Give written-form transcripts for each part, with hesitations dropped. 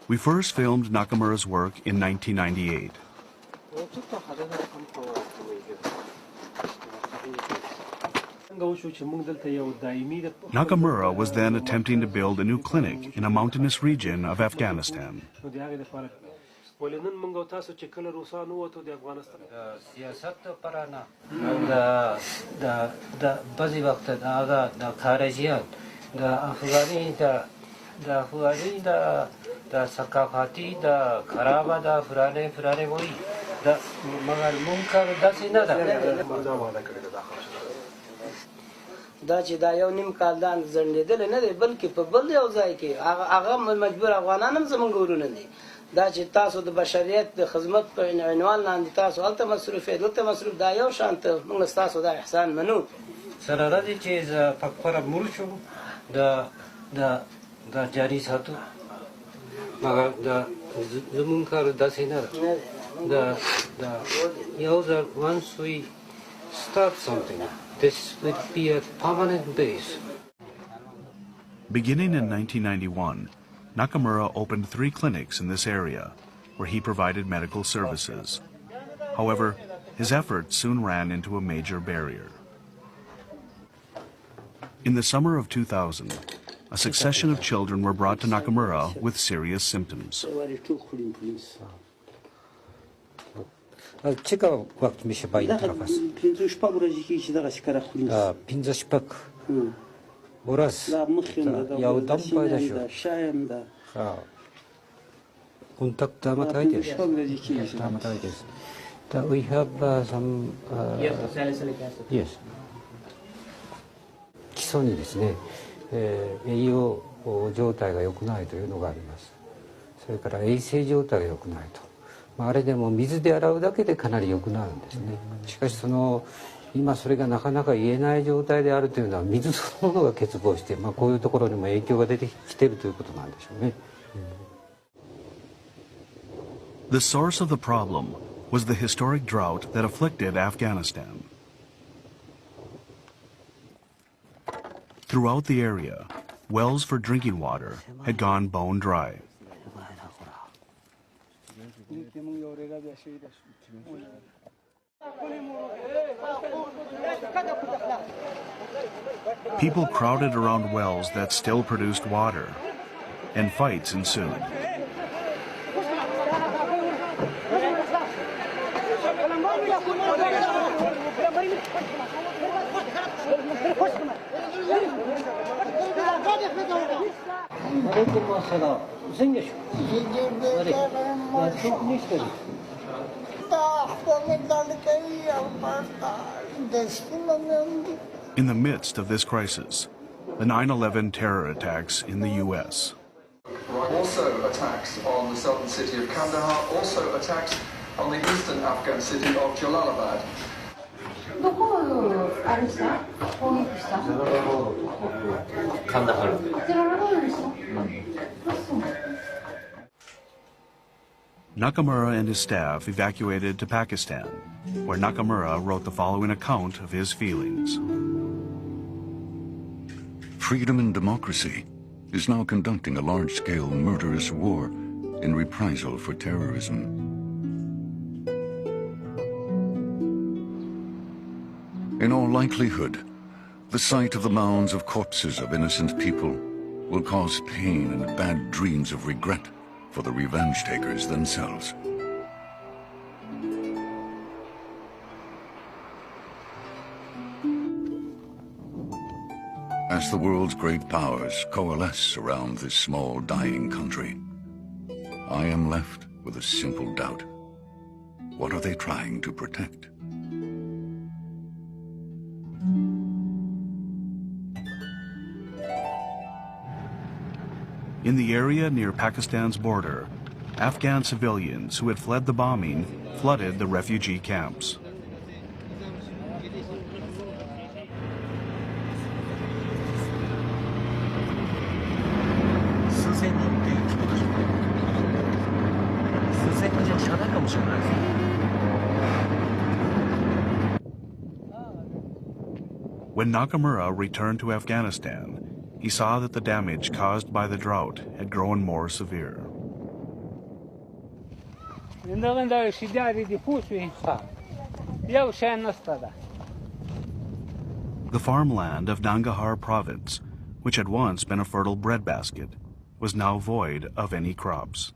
We first filmed Nakamura's work in 1998. Nakamura was then attempting to build a new clinic in a mountainous region of Afghanistan. دا چې دا یو نیم کال دا ځنډېدل نه دی بلکې په بل یو ځای کې هغه مجبور افغانان هم زمونږ ورونه دي دا چې تاسو د بشریت د خدمت په عنوان لاندې تاسو هلته مصروف یې دلته مصروف دا یو شان ته موږ ستاسو دا احسان منو سره راځي چې زه په خپله مړ شم دا جاري ساتو مګر دا زمونږ کار داسې نه ده یو ځل once we start something this would be a permanent base. Beginning in 1991, Nakamura opened 3 clinics in this area, where he provided medical services. However, his efforts soon ran into a major barrier. In the summer of 2000, a succession of children were brought to Nakamura with serious symptoms. چیکار وقت میشه باید طرف است؟ 56 ورځې کې چې دغه شکر خوري 56 ورځ یو دم پیدا شو شایم ده contact dermatitis. Dermatitis. We have some yes. 基礎にですね、栄養状態が良くないというのがあります。それから衛生状態が良くないと。あれでも水で洗うだけでかなり良くなるんですね。しかし今それがなかなか言えない状態であるというのは水そのものが欠乏して、こういうところにも影響が出てきているということなんでしょうね。The source of the problem was the historic drought that afflicted Afghanistan. Throughout the area, wells for drinking water had gone bone dry. People crowded around wells that still produced water, and fights ensued. In the midst of this crisis, the 9/11 terror attacks in the U.S. Also attacks on the southern city of Kandahar, also attacks on the eastern Afghan city of Jalalabad. Nakamura and his staff evacuated to Pakistan, where Nakamura wrote the following account of his feelings. Freedom and democracy is now conducting a large-scale murderous war in reprisal for terrorism. In all likelihood, the sight of the mounds of corpses of innocent people will cause pain and bad dreams of regret for the revenge takers themselves. As the world's great powers coalesce around this small, dying country, I am left with a simple doubt. What are they trying to protect? In the area near Pakistan's border, Afghan civilians who had fled the bombing flooded the refugee camps. When Nakamura returned to Afghanistan, he saw that the damage caused by the drought had grown more severe. The farmland of Nangarhar province, which had once been a fertile breadbasket, was now void of any crops.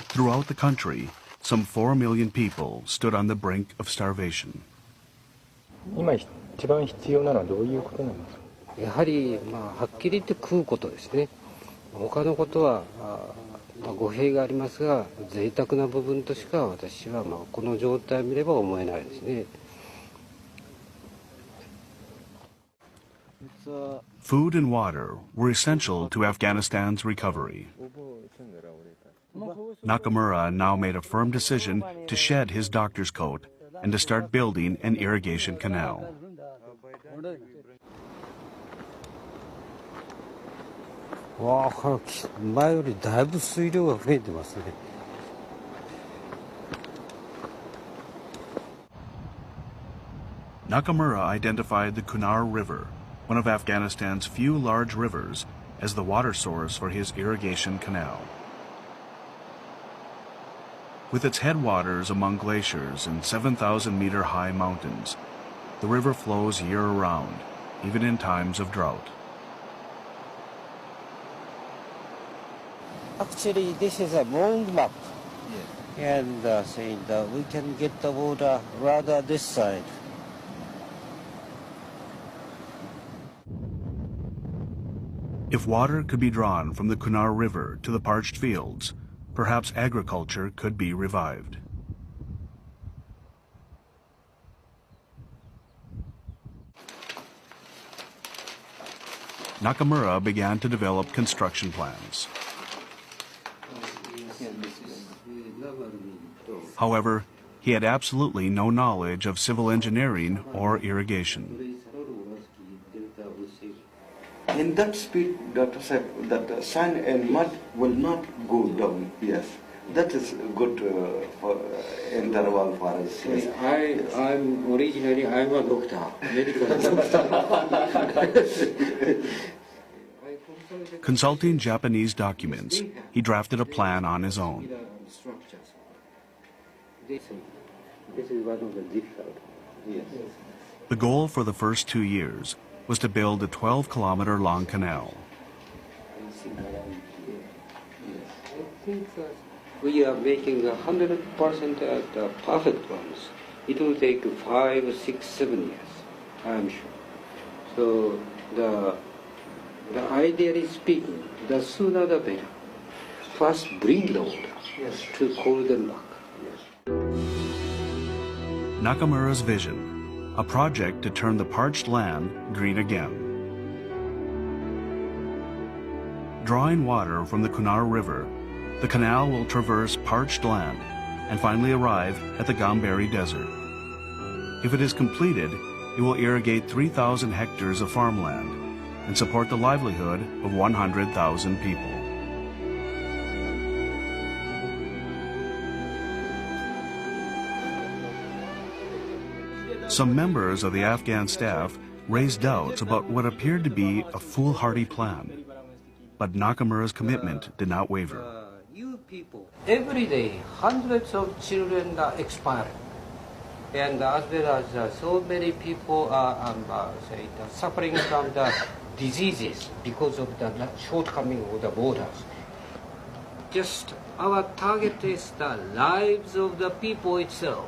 Throughout the country, some 4 million people stood on the brink of starvation. 今一番必要なのはどういうことなんですか。やはりはっきり言って食うことですね。他のことは語弊がありますが、贅沢な部分としか私はこの状態を見れば思えないですね。Food and water were essential to Afghanistan's recovery. Nakamura now made a firm decision to shed his doctor's coat and to start building an irrigation canal. Nakamura identified the Kunar River, one of Afghanistan's few large rivers, as the water source for his irrigation canal. With its headwaters among glaciers and 7,000-meter-high mountains, the river flows year-round, even in times of drought. Actually, this is a long map, and saying that we can get the water rather this side. If water could be drawn from the Kunar River to the parched fields, perhaps agriculture could be revived. Nakamura began to develop construction plans. However, he had absolutely no knowledge of civil engineering or irrigation. In that speed, Dr. said that sand and mud will not go down. Yes, that is good for interval for us. Yes. I'm a doctor, medical doctor. Consulting Japanese documents, he drafted a plan on his own. This is one of the difficult. Yes. The goal for the first 2 years was to build a 12-kilometer-long canal. I think we are making 100% the perfect ones. It will take 5, 6, 7 years, I'm sure. So the ideally speaking, the sooner the better. First bring the water to Golden Rock. Nakamura's vision, a project to turn the parched land green again. Drawing water from the Kunar River, the canal will traverse parched land and finally arrive at the Gambari Desert. If it is completed, it will irrigate 3,000 hectares of farmland and support the livelihood of 100,000 people. Some members of the Afghan staff raised doubts about what appeared to be a foolhardy plan, but Nakamura's commitment did not waver. Every day, hundreds of children are expiring, and as well as so many people are suffering from the diseases because of the shortcoming of the borders. Just our target is the lives of the people itself.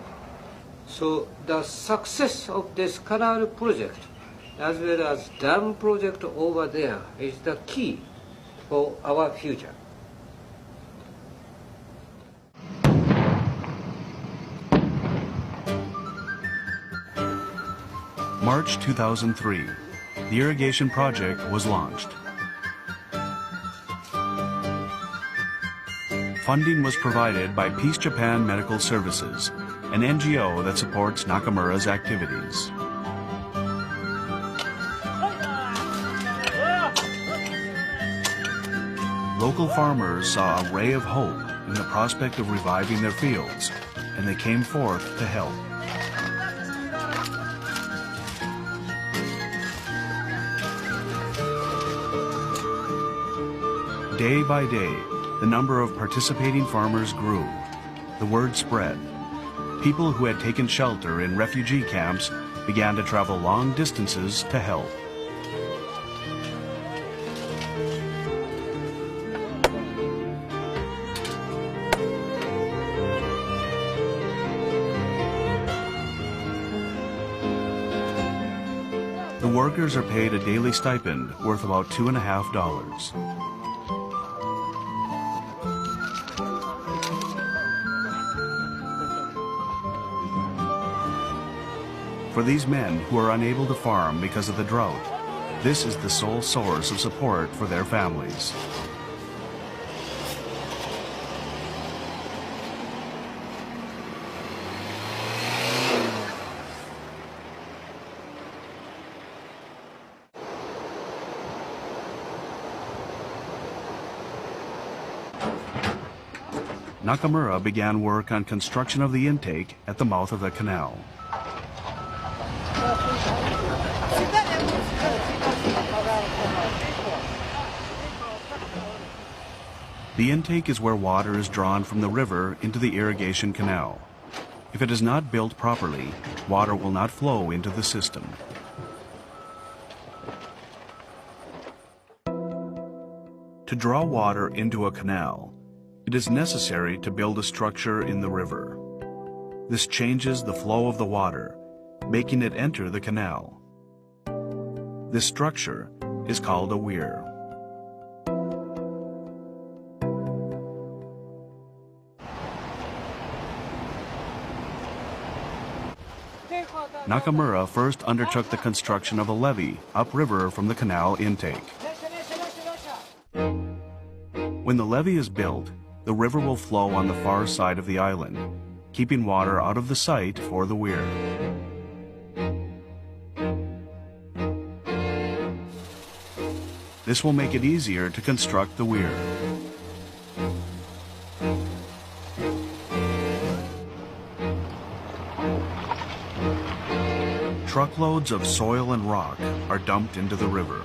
So the success of this canal project, as well as dam project over there, is the key for our future. March 2003, the irrigation project was launched. Funding was provided by Peace Japan Medical Services, an NGO that supports Nakamura's activities. Local farmers saw a ray of hope in the prospect of reviving their fields, and they came forth to help. Day by day, the number of participating farmers grew. The word spread. People who had taken shelter in refugee camps began to travel long distances to help. The workers are paid a daily stipend worth about $2.50. For these men who are unable to farm because of the drought, this is the sole source of support for their families. Nakamura began work on construction of the intake at the mouth of the canal. The intake is where water is drawn from the river into the irrigation canal. If it is not built properly, water will not flow into the system. To draw water into a canal, it is necessary to build a structure in the river. This changes the flow of the water, making it enter the canal. This structure is called a weir. Nakamura first undertook the construction of a levee upriver from the canal intake. When the levee is built, the river will flow on the far side of the island, keeping water out of the site for the weir. This will make it easier to construct the weir. Truckloads of soil and rock are dumped into the river.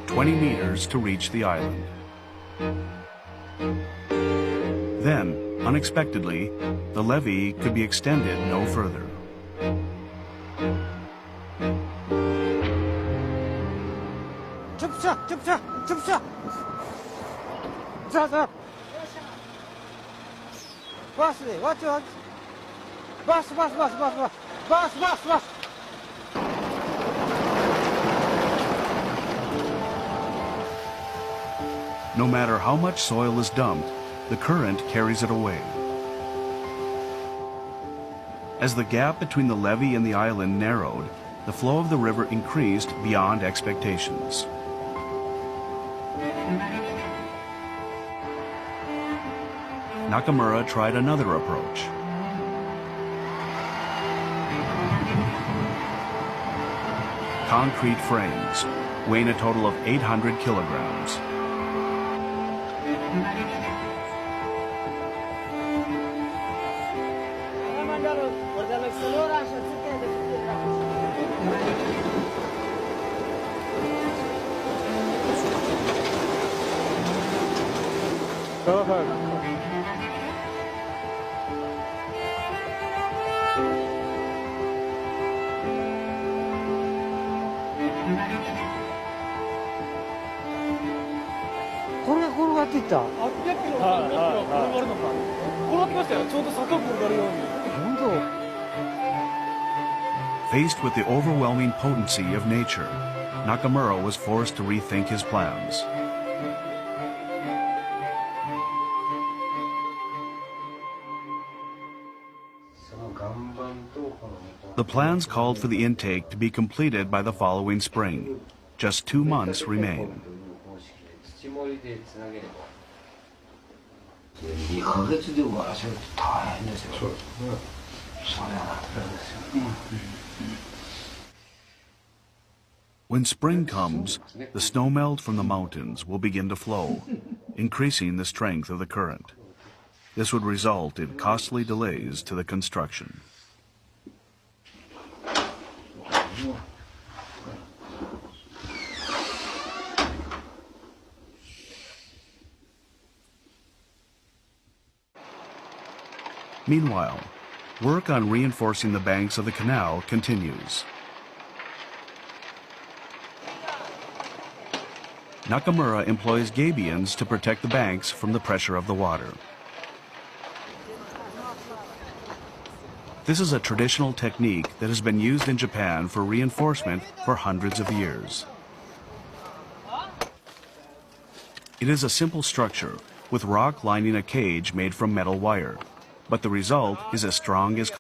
20 meters to reach the island. Then, unexpectedly, the levee could be extended no further. No matter how much soil is dumped, the current carries it away. As the gap between the levee and the island narrowed, the flow of the river increased beyond expectations. Nakamura tried another approach. Concrete frames, weighing a total of 800 kilograms. Faced with the overwhelming potency of nature, Nakamura was forced to rethink his plans. The plans called for the intake to be completed by the following spring. Just 2 months remain. When spring comes, the snowmelt from the mountains will begin to flow, increasing the strength of the current. This would result in costly delays to the construction. Meanwhile, work on reinforcing the banks of the canal continues. Nakamura employs gabions to protect the banks from the pressure of the water. This is a traditional technique that has been used in Japan for reinforcement for hundreds of years. It is a simple structure, with rock lining a cage made from metal wire, but the result is as strong as